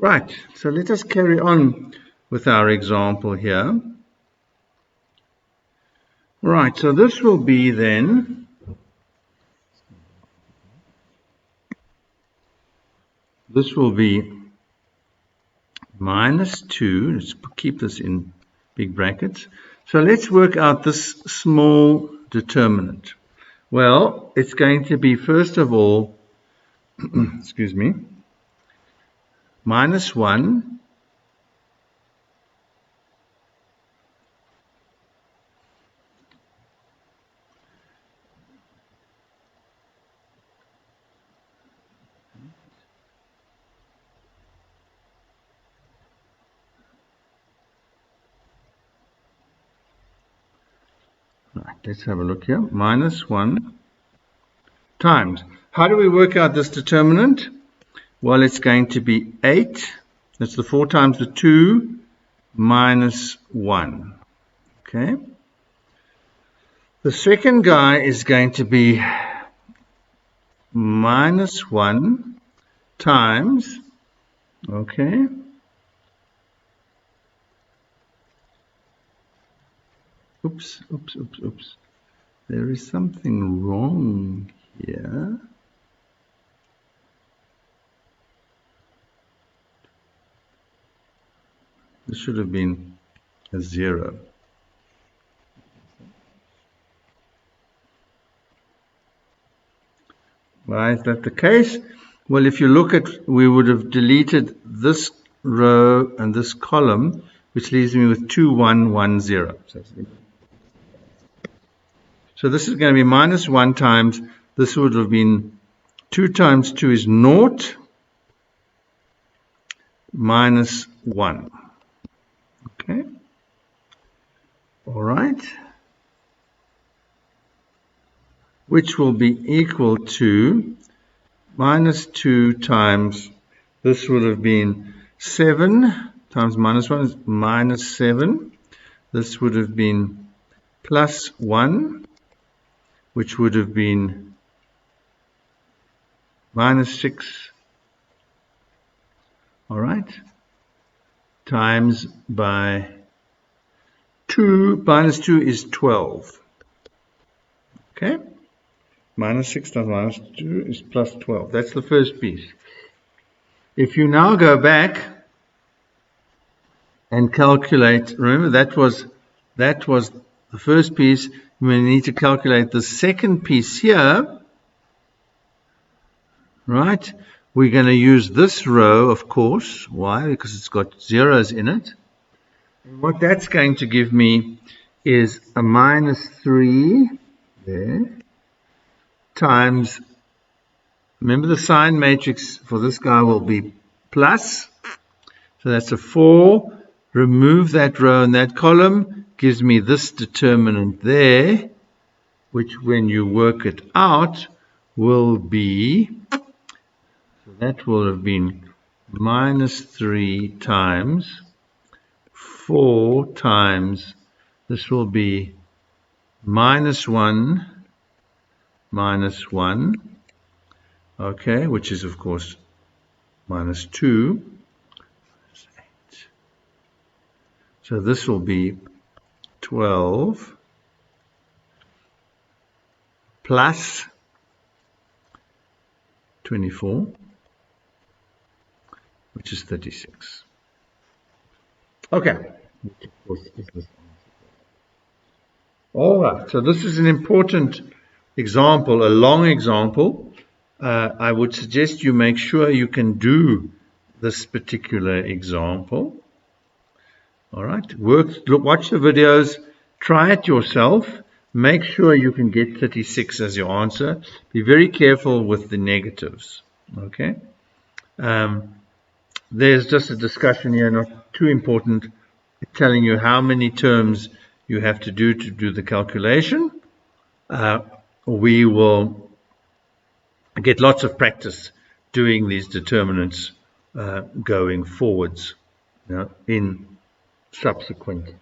Right, so let us carry on with our example here. Right, so this will be then minus 2. Let's keep this in big brackets. So let's work out this small determinant. Well, it's going to be, first of all, excuse me, minus 1 Right, let's have a look here. Minus 1 times. How do we work out this determinant? Well, it's going to be 8. That's the 4 times the 2 minus 1. Okay. The second guy is going to be minus 1 times, okay, oops, there is something wrong here. This should have been a 0. Why is that the case? Well, if you look at, we would have deleted this row and this column, which leaves me with 2, 1, 1, 0. So this is going to be minus 1 times, this would have been 2 times 2 is 0, minus 1. Okay. All right. Which will be equal to minus 2 times, this would have been 7 times minus 1 is minus 7. This would have been plus 1, which would have been minus 6. All right. Times by 2. Minus 2 is 12. Okay. Minus 6 times minus 2 is plus 12. That's the first piece. If you now go back and calculate, remember that was the first piece. We need to calculate the second piece here. Right? We're going to use this row, of course. Why? Because it's got zeros in it. And what that's going to give me is a minus 3 there. Times, remember the sign matrix for this guy will be plus, so that's a 4, remove that row and that column, gives me this determinant there, which when you work it out will be, so that will have been minus 3 times 4 times, this will be minus 1, minus 1, okay, which is of course minus 2. So this will be 12 plus 24, which is 36. Okay. All right, so this is an important example, a long example. I would suggest you make sure you can do this particular example. All right, watch the videos, try it yourself, make sure you can get 36 as your answer. Be very careful with the negatives. Okay, there's just a discussion here, not too important, telling you how many terms you have to do the calculation. We will get lots of practice doing these determinants going forwards, in subsequent